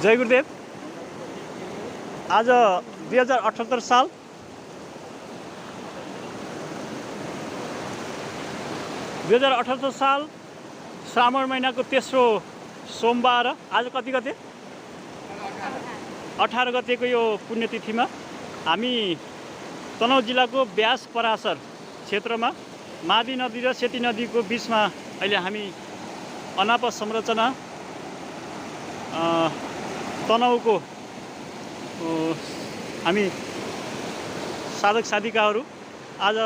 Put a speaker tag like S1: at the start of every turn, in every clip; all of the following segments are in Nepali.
S1: जय गुरुदेव। आज 2078 साल श्रावण महिनाको तेस्रो सोमबार आज कति गते 18 गतेको यो पुण्यतिथिमा हामी तनहुँ जिल्लाको ब्यास पराशर क्षेत्रमा मादी नदी र सेती नदीको बीचमा अहिले हामी अनाप संरचना तनहुँको हामी साधक साधिकाहरू आज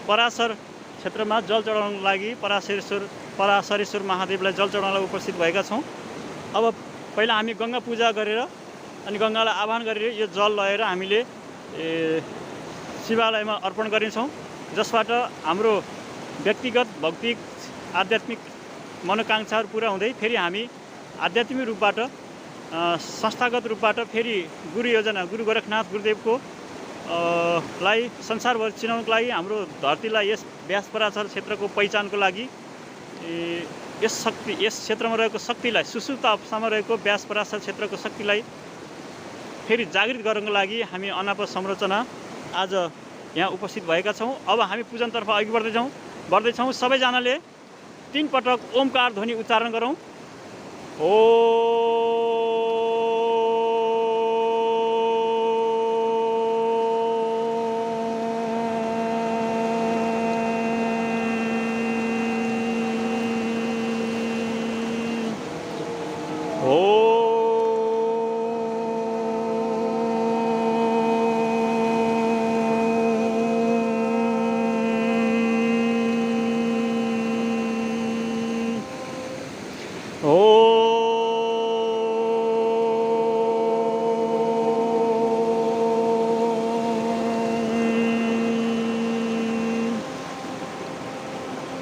S1: पराशर क्षेत्रमा जल चढाउनको लागि पराशरेश्वर महादेवलाई जल चढाउनलाई उपस्थित भएका छौँ। अब पहिला हामी गङ्गा पूजा गरेर अनि गङ्गालाई आह्वान गरेर यो जल लगेर हामीले शिवालयमा अर्पण गरिन्छौँ, जसबाट हाम्रो व्यक्तिगत भौतिक आध्यात्मिक मनोकाङ्क्षाहरू पुरा हुँदै फेरि हामी आध्यात्मिक रूपबाट संस्थागत रूपबाट फेरि गुरु योजना गुरु गोरखनाथ गुरुदेवको लाई संसारभर चिनाउनको लागि हाम्रो धरतीलाई यस ब्यास पराशर क्षेत्रको पहिचानको लागि यस क्षेत्रमा रहेको शक्तिलाई सुसुप्त अवस्थामा रहेको ब्यास पराशर क्षेत्रको शक्तिलाई फेरि जागृत गर्नको लागि हामी अनाप संरचना आज यहाँ उपस्थित भएका छौँ। अब हामी पूजनतर्फ अघि बढ्दैछौँ। सबैजनाले 3 पटक ओमकार ध्वनि उच्चारण गरौँ। ओ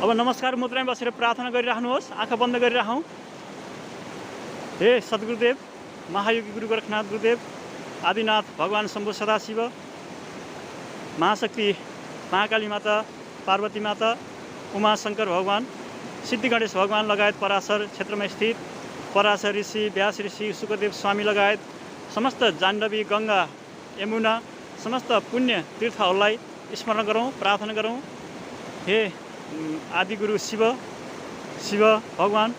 S1: अब नमस्कार मुद्रामा बसेर प्रार्थना गरिराख्नुहोस्। आँखा बन्द गरिराखौँ। हे सद्गुरुदेव महायोगी गुरु गोरखनाथ गुरुदेव, आदिनाथ भगवान शम्भु सदाशिव, महाशक्ति महाकाली माता, पार्वती माता, उमाशङ्कर भगवान, सिद्धि गणेश भगवान लगायत पराशर क्षेत्रमा स्थित पराशर ऋषि, व्यास ऋषि, सुखदेव स्वामी लगायत समस्त जाह्नवी, गङ्गा, यमुना समस्त पुण्य तीर्थहरूलाई स्मरण गरौँ, प्रार्थना गरौँ। हे आदिगुरु शिव भगवान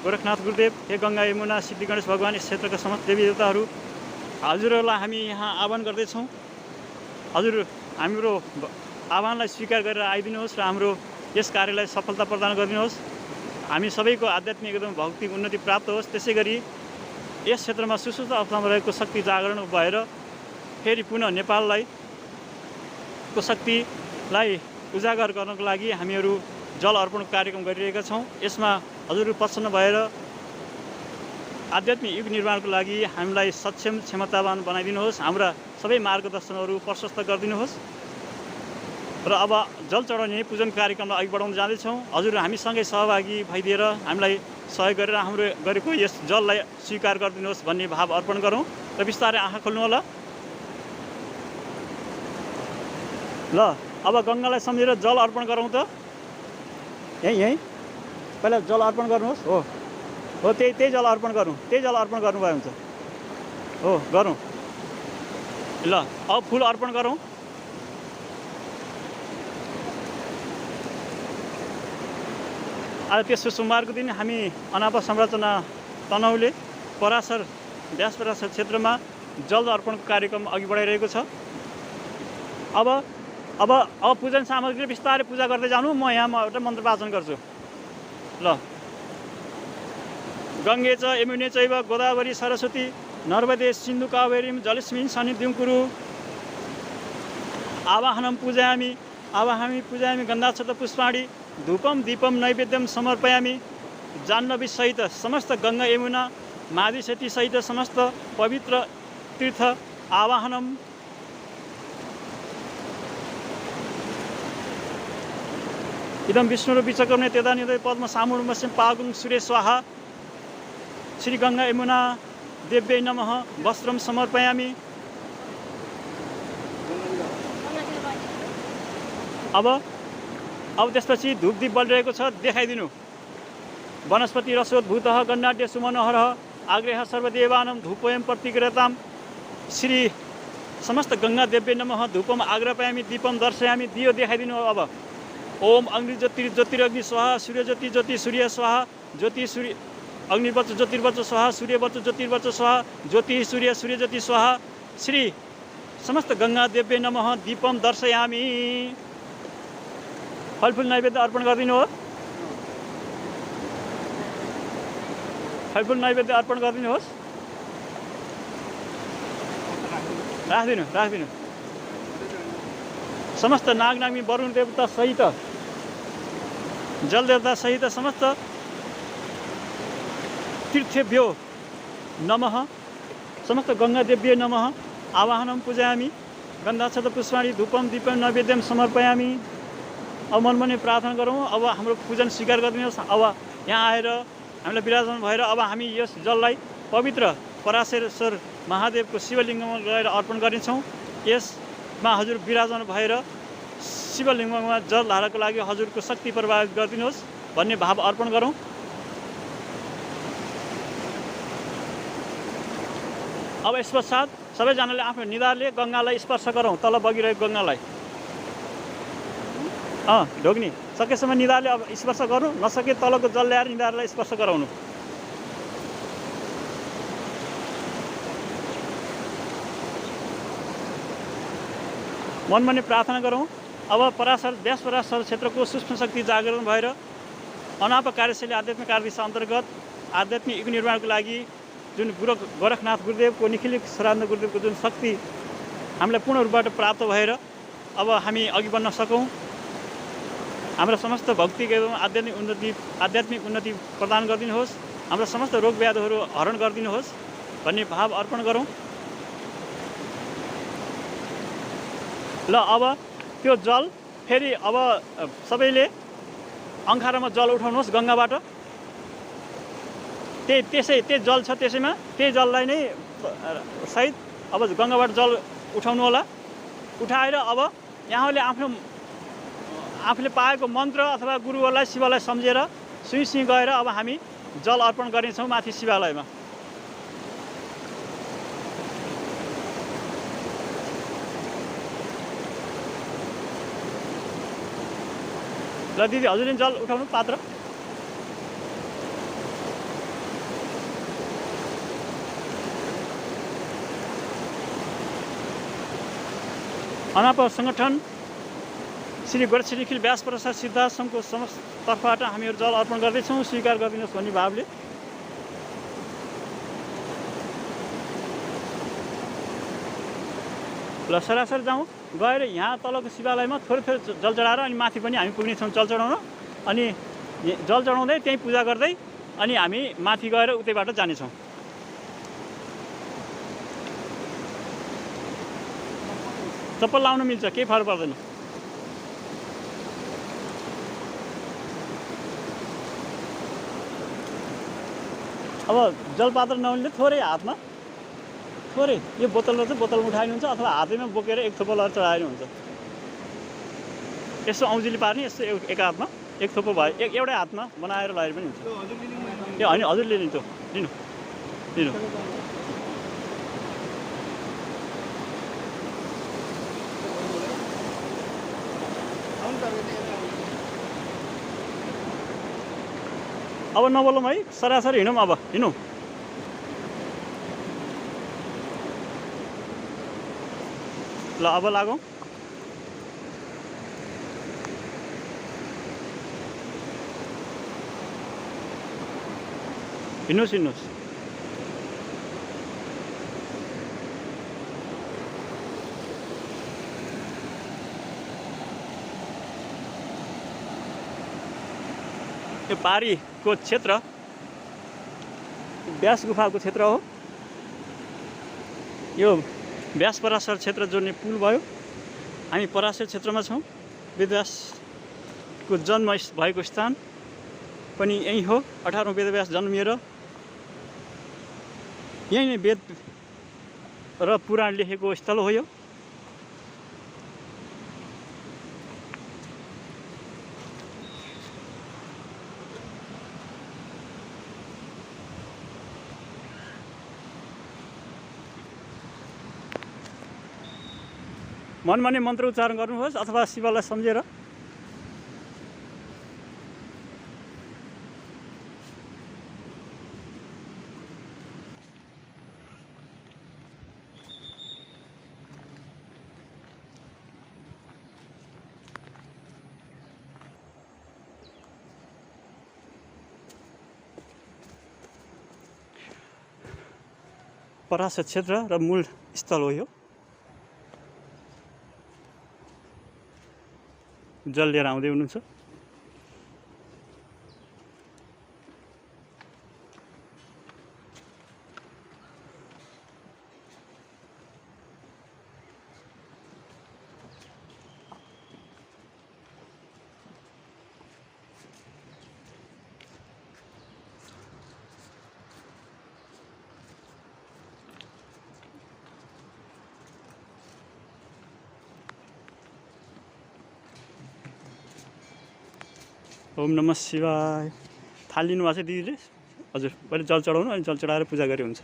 S1: गोरखनाथ गुरुदेव, हे गङ्गा यमुना सिद्धि गणेश भगवान, यस क्षेत्रका समस्त देवी देवताहरू, हजुरहरूलाई हामी यहाँ आह्वान गर्दैछौँ। हजुर हाम्रो आह्वानलाई स्वीकार गरेर आइदिनुहोस् र हाम्रो यस कार्यलाई सफलता प्रदान गरिदिनुहोस्। हामी सबैको आध्यात्मिक एकदम भौतिक उन्नति प्राप्त होस्। त्यसै गरी यस क्षेत्रमा सुसुप्त अवस्थामा रहेको शक्ति जागरण भएर फेरि पुनः नेपाललाई को शक्तिलाई उजागर गर्नको लागि हामीहरू जल अर्पण कार्यक्रम गरिरहेका छौँ। यसमा हजुरहरू प्रसन्न भएर आध्यात्मिक युग निर्माणको लागि हामीलाई सक्षम क्षमतावान बनाइदिनुहोस्। हाम्रा सबै मार्गदर्शनहरू प्रशस्त गरिदिनुहोस्। र अब जल चढाउने पूजन कार्यक्रमलाई अघि बढाउन जाँदैछौँ। हजुर हामीसँगै सहभागी भइदिएर हामीलाई सहयोग गरेर हाम्रो गरेको यस जललाई स्वीकार गरिदिनुहोस् भन्ने भाव अर्पण गरौँ। र बिस्तारै आँखा खोल्नु होला। ल अब गङ्गालाई सम्झेर जल अर्पण गरौँ त। यहीँ पहिला जल अर्पण गर्नुहोस्। हो त्यही जल अर्पण गरौँ। त्यही जल अर्पण गर्नुभयो हुन्छ। हो गरौँ। ल अब फुल अर्पण गरौँ। आज तेस्रो सोमबारको दिन हामी अनाप संरचना तनहुँले व्यास पराशर क्षेत्रमा जल अर्पणको कार्यक्रम अघि बढाइरहेको छ। अब पूजन सामग्री बिस्तारै पूजा गर्दै जानु। म यहाँ एउटा मन्त्र वाचन गर्छु। ल गङ्गे च यमुने चैव गोदावरी सरस्वती नर्मदे सिन्धु कावेरीं जलेस्मिन् सन्निधिं कुरु। आवाहनं पूजयामि गन्धाक्षत पुष्पाणि धूपं दीपं नैवेद्यं समर्पयामि। जाह्नवी सहित समस्त गङ्गा यमुना मादी सेती सहित समस्त पवित्र तीर्थ आवाहनं इदं विष्णुरूपी चक्रमे तेदानिदय पद्म सामुण्डमस्यं पागुं सूर्य स्वाहा। श्री गङ्गा यमुना देव्यै नमः। वस्त्रं समर्पयामि। अब त्यसपछि धूपदीप बलिरहेको छ, देखाइदिनु। वनस्पति रसोद्भूतः गन्नाट्य सुमनोहरः आग्रह सर्वदेवानां धूपोऽयं प्रतिगृहताम् श्री समस्त गंगा देव्ये नमः धूपम आग्रहयामि दीपम दर्शयामि दियो देखाइदिनु अब ओम अग्नि ज्योति ज्योतिरग्नि स्वाहा सूर्य ज्योति ज्योति सूर्य स्वाहा ज्योति सूर्य अग्निवच ज्योतिर्वच स्वाहा सूर्यवच ज्योतिर्वच स्वाहा ज्योति सूर्य सूर्य ज्योति स्वाहा श्री समस्त गंगा देव्ये नमः दीपम दर्शयामि फलफुल नैवेद्य अर्पण गरिदिनुहोस् फलफुल नैवेद्य अर्पण गरिदिनुहोस् राखिदिनु समस्त नागनाग्नी वरुण देवता सहित जल देवता सहित समस्त तीर्थेभ्यो नमः समस्त गंगा देव्ये नमः आवाहनं पूजयामि गन्धाक्षत पुष्पाणि धूपम दीपम नैवेद्यम समर्पयामि अब मनमने प्रार्थना गरौँ अब हाम्रो पूजन स्वीकार गरिदिनुहोस् अब यहाँ आएर हामीलाई विराजमान भएर अब हामी यस जललाई पवित्र पराशरेश्वर महादेवको शिवलिङ्गमा गएर अर्पण गरिन्छौँ यसमा हजुर विराजमान भएर शिवलिङ्गमा जल धाराको लागि हजुरको शक्ति प्रभावित गरिदिनुहोस् भन्ने भाव अर्पण गरौँ अब यस पश्चात सबैजनाले आफ्नो निधारले गङ्गालाई स्पर्श गरौँ तल बगिरहेको गङ्गालाई ढोग्ने सकेसम्म निधारले अब स्पर्श गर्नु नसके तलको जल ल्याएर निधारलाई स्पर्श गराउनु मनमने प्रार्थना गरौँ अब व्यास पराशर क्षेत्रको सूक्ष्म शक्ति जागरण भएर अनाप कार्यशैली आध्यात्मिक कार्यदिशा अन्तर्गत आध्यात्मिक युग निर्माणको लागि जुन गोरखनाथ गुरुदेवको निखिल सरान्द गुरुदेवको जुन शक्ति हामीलाई पूर्ण रूपबाट प्राप्त भएर अब हामी अघि बढ्न सकौँ हाम्रो समस्त भौतिक एवं आध्यात्मिक उन्नति प्रदान गरिदिनुहोस् हाम्रो समस्त रोग व्याधिहरू हरण गरिदिनुहोस् भन्ने भाव अर्पण गरौँ ल अब त्यो जल फेरि अब सबैले अङ्खारामा जल उठाउनुहोस् गङ्गाबाट त्यही जल छ त्यसैमा त्यही जललाई नै सहित अब गङ्गाबाट जल उठाउनु होला उठाएर अब यहाँले आफूले पाएको मन्त्र अथवा गुरुहरूलाई शिवलाई सम्झेर सुई गएर अब हामी जल अर्पण गर्नेछौँ माथि शिवालयमा ल दिदी हजुरले जल उठाउनु पात्र अनाप सङ्गठन श्री गोरक्ष निखिल व्यास प्रसाद सिद्धाश्रमको समस्त तर्फबाट हामीहरू जल अर्पण गर्दैछौँ स्वीकार गरिदिनुहोस् भन्ने भावले ल सरासर जाउँ गएर यहाँ तलको शिवालयमा थोरै जल चढाएर अनि माथि पनि हामी पुग्नेछौँ जल चढाउन अनि जल चढाउँदै त्यहीँ पूजा गर्दै अनि हामी माथि गएर उतैबाट जानेछौँ चप्पल लाउन मिल्छ केही फरक पर्दैन अब जलपात्र नहुनेले थोरै हातमा थोरै यो बोतल चाहिँ बोतल उठाइनुहुन्छ अथवा हातैमा बोकेर एक थोपो लगाएर चढाइनु हुन्छ यसो औँजीले पार्ने यस्तो एक हातमा एक थोपो भयो एउटै हातमा बनाएर लगाएर पनि हुन्छ ए होइन हजुरले लिनु लिनु अब नबोलौँ है सरासर हिँडौँ अब हिँडौँ ल अब लागौँ हिँड्नुहोस् यो पारीको क्षेत्र व्यास गुफाको क्षेत्र हो यो व्यास पराशर क्षेत्र जोड्ने पुल भयो हामी पराशर क्षेत्रमा छौँ वेदव्यासको जन्म भएको स्थान पनि यही हो 18औं वेदव्यास जन्मिएर यही नै वेद र पुराण लेखेको स्थल हो यो मनमा नै मन्त्र उच्चारण गर्नुहोस् अथवा शिवलाई सम्झेर। परास क्षेत्र र मूल स्थल हो यो। जल लिएर आउँदै हुनुहुन्छ। ओम नमः शिवाय। थाल लिनु भएको छ दिदीले? हजुर, पहिले जल चढाउनु अनि जल चढाएर पूजा गरे हुन्छ।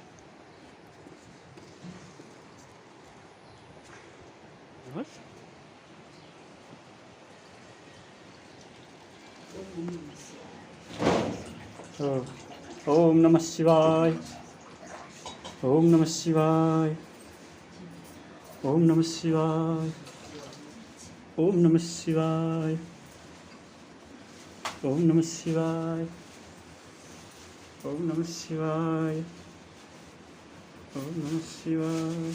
S1: ओम नमः शिवाय। ओम नमः शिवाय। ओम नमः शिवाय। ओम नमः शिवाय। ओम नमः शिवाय। ओम नमः शिवाय। ओम नमः शिवाय।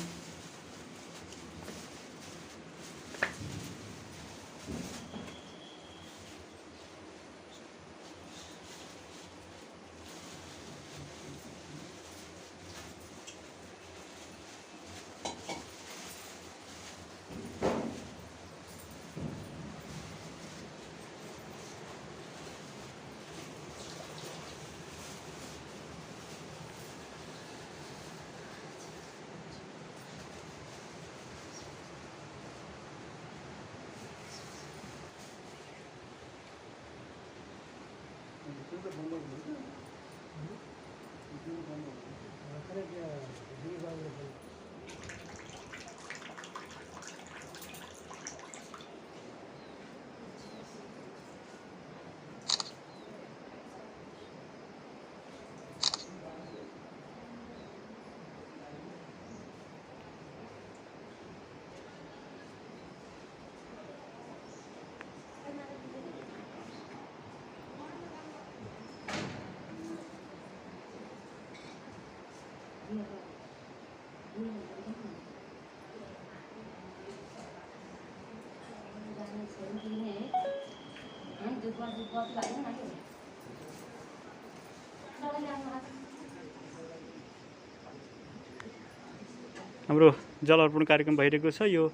S1: हाम्रो जल अर्पण कार्यक्रम भइरहेको छ। यो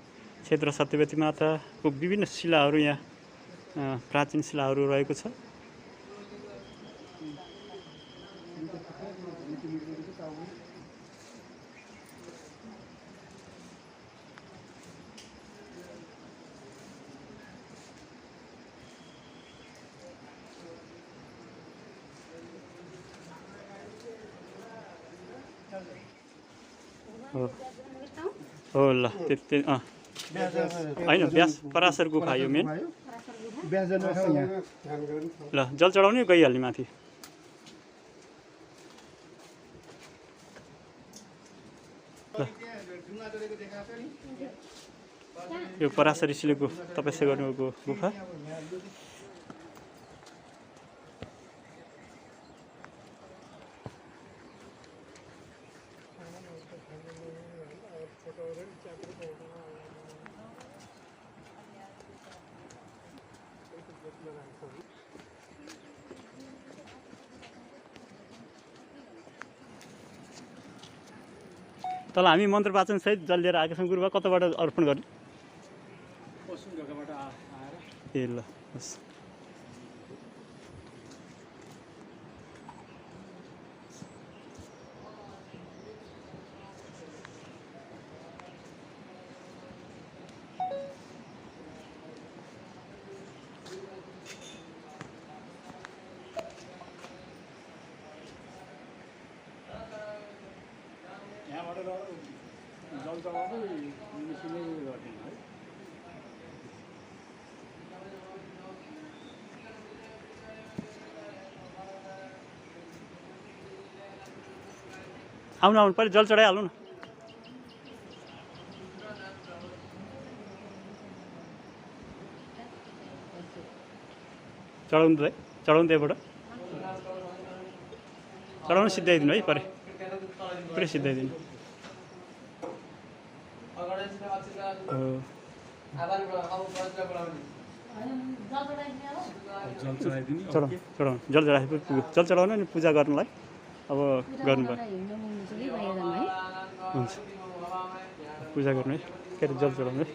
S1: क्षेत्र सत्यवती माताको विभिन्न शिलाहरू यहाँ प्राचीन शिलाहरू रहेको छ। हो ल त्यति होइन व्यास पराशर गुफा यो मेन। ल जल चढाउने गइहाल्ने माथि। यो पराशर ऋषिले तपस्या गर्नुभएको गुफा। तल हामी मन्त्र वाचन सहित जल लिएर आएका छौँ। गुरुबा कताबाट अर्पण गर्ने? ए ल हस्।
S2: जल चढाउनु मिसिनै गर्ने है।
S1: आउनु आउनु पऱ्यो, जल चढाइहाल्नु न। चढाउनु त है, चढाउनु त्यहाँबाट चढाउनु, सिधाइदिनु है, पुरै सिधाइदिनु। चढाउनु, जल चढाएपछि पुग्यो, जल चढाउनु नि पूजा गर्नलाई। अब गर्नुभयो, हुन्छ पूजा गर्नु है, के अरे जल चढाउनु है।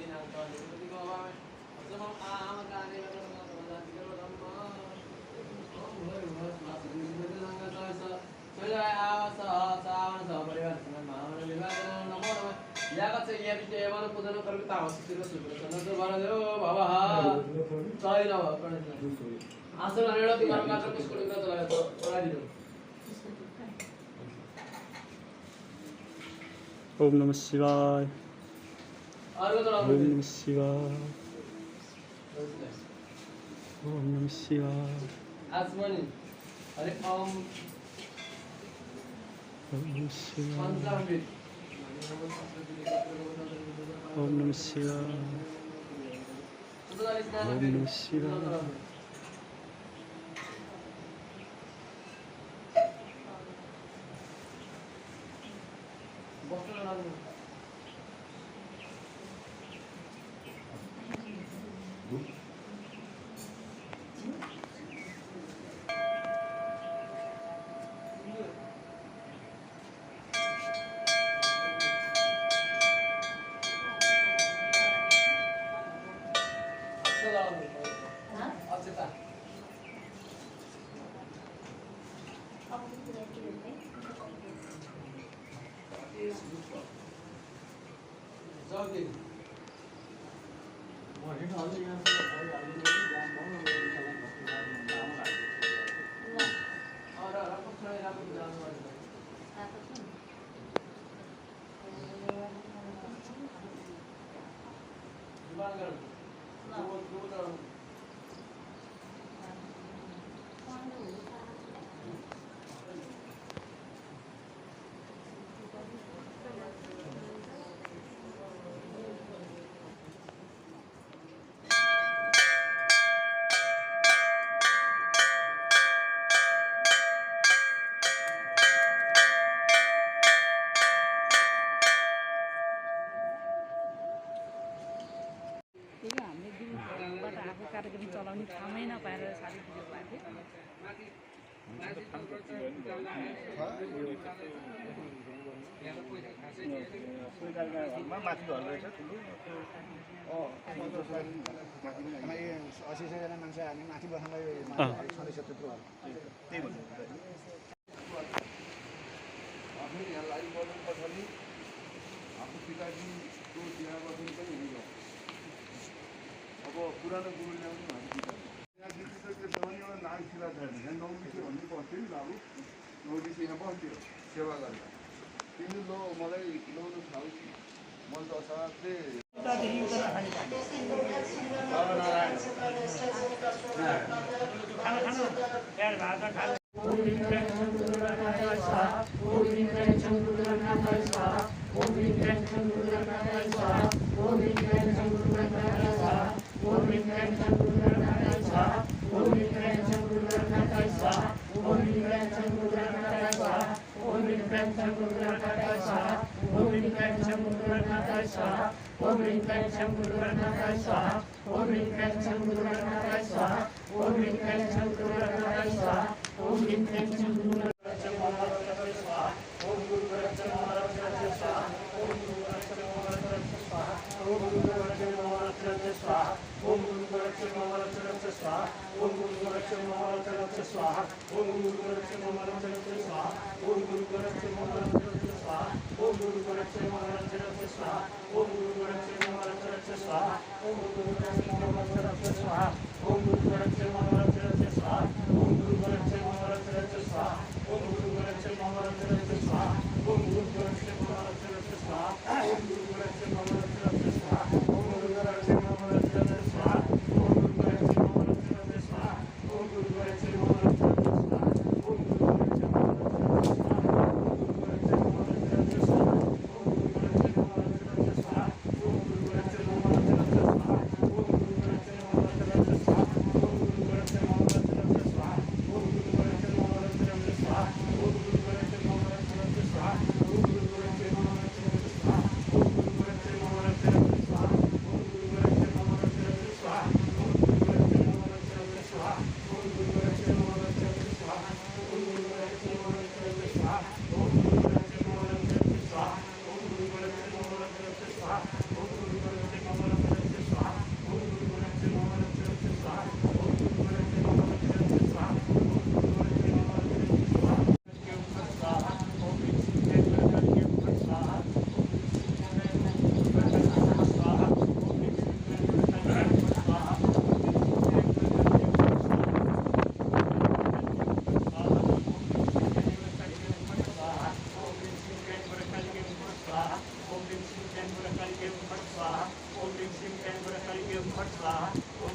S1: ओम नमः शिवाय, ओम नमः शिवाय, ओम नमः शिवाय।
S2: अरे ओम
S1: नमः शिवाय, ओम नमः शिवाय, ओम नमः शिवाय।
S3: कार्यक्रम चलाउने ठाउँमै नपाएर साह्रै बिजोग भएको थियो।
S4: जना मान्छे हामी माथि बस्नलाई सदस्य त्यत्रो त्यही भन्नु
S5: आफ्नै यहाँ लाइभ गर्नु पछाडि आफ्नो पिताजीको बिहा गर्नु पनि हुन्छ। अब पुरानो गुरु ल्याउनु भने यहाँ जितिसक्यो भने एउटा नाग शिला छैन, यहाँ नौबिसे भन्ने बस्थ्यो नि बाबु, नौबिसे यहाँ बस्थ्यो सेवा गरेर। तिमी लो मलाई ल्याउनु खाऊ, म त असाध्यै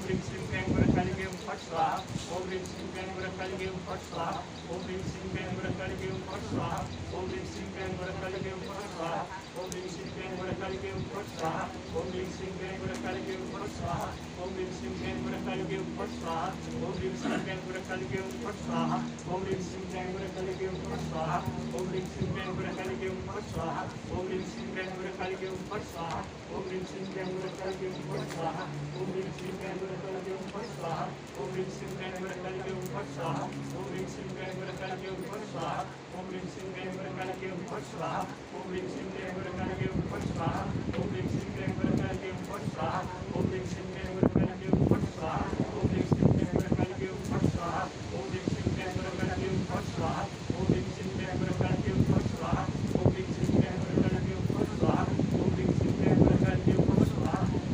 S1: ह्रीं श्रीं क्लीं गुरकालिके फट् स्वाहा ॐ ह्रीं श्रीं क्लीं गुरकालिके फट् स्वाहा ॐ ह्रीं श्रीं क्लीं गुरकालिके फट् स्वाहा ॐ ह्रीं श्रीं क्लीं गुरकालिके फट् स्वाहा ॐ ह्रीं श्रीं क्लीं गुरकालिके फट् स्वाहा ॐ ह्रीं श्रीं क्लीं गुरकालिके फट् स्वाहा ॐ ह्रीं श्रीं क्लीं गुरकालिके फट् स्वाहा ॐ ह्रीं श्रीं क्लीं गुरकालिके फट् स्वाहा ॐ ह्रीं श्रीं क्लीं गुरकालिके फट् स्वाहा ॐ ह्रीं श्रीं क्लीं गुरकालिके फट् स्वाहा ॐ ह्रीं श्रीं क्लीं गुरकालिके फट् स्वाहा ॐ ह्रीं श्रीं क्लीं गुरकालिके फट् स्वाहा ॐ ह्रीं श्रीं क्लीं गुरकालिके फट् स्वाहा ॐ ह्रीं श्रीं क्लीं गुरकालिके फट् स्वाहा ॐ ह्रीं श्रीं क्लीं गुरकालिके फट् स्वाहा ॐ ह्रीं श्रीं क्लीं गुरकालिके फट् स्वाहा ॐ ह्रीं श्रीं क्लीं गुरकालिके फट् स्वाहा ॐ ह्रीं श्रीं क्लीं गुरकालिके फट् स्वाहा ॐ ह्रीं श्रीं क्लीं गुरकालिके फट् स्वाहा ॐ ह्रीं श्रीं क्लीं गुरकालिके फट् स्वाहा ॐ ह्रीं श्रीं क्लीं गुरकालिके फट् स्वाहा ॐ ह्रीं श्रीं क्लीं गुरकालिके फट् स्वाहा ॐ ह्रीं श्रीं क्लीं गुरकालिके फट् स्वाहा ॐ ह्रीं श्रीं क्लीं गुरकालिके फट् स्वाहा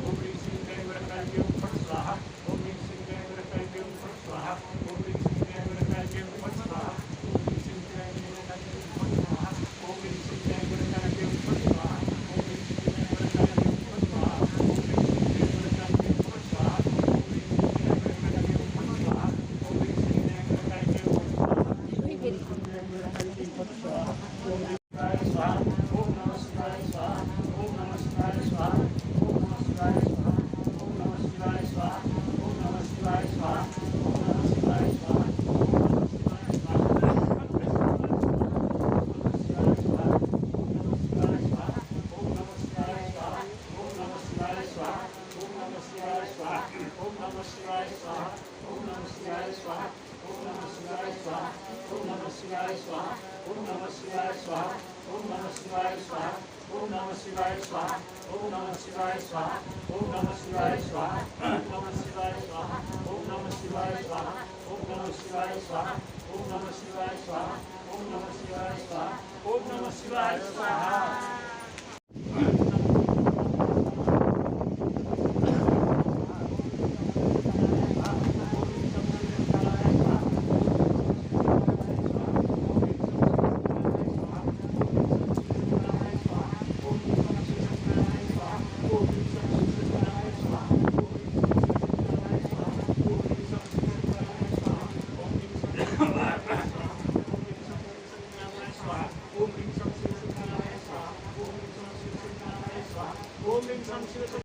S1: ॐ ह्रीं श्रीं क्लीं गुरकालिके फट् स्वाहा ॐ ह्रीं श्रीं क्लीं गुरकालिके फट् स्वाहा ॐ ह्रीं श्रीं क्लीं गुरकालिके फट् स्वाहा ॐ ह्रीं श्रीं क्लीं गुरकालिके फट् स्वाहा ॐ ह्रीं श्रीं क्लीं गुरकालिके फट् स्वाहा ॐ ह्रीं श्रीं क्लीं गुरकालिके फट् स्वाहा ॐ ह्रीं श्रीं क्लीं गुरकालिके फट् स्वाहा ॐ ह्रीं श्रीं क्लीं गुरकालिके फट् स्वाहा ॐ ह्रीं श्रीं क्लीं गुरकालिके फट् स्वाहा ॐ ह्रीं स्वाहा ॐ नमः शिवाय स्वाहा ॐ नमः शिवाय स्वाहा ॐ नमः शिवाय स्वाहा ॐ नमः शिवाय स्वाहा ॐ नमः शिवाय स्वाहा ॐ नमः शिवाय स्वाहा ॐ नमः शिवाय स्वाहा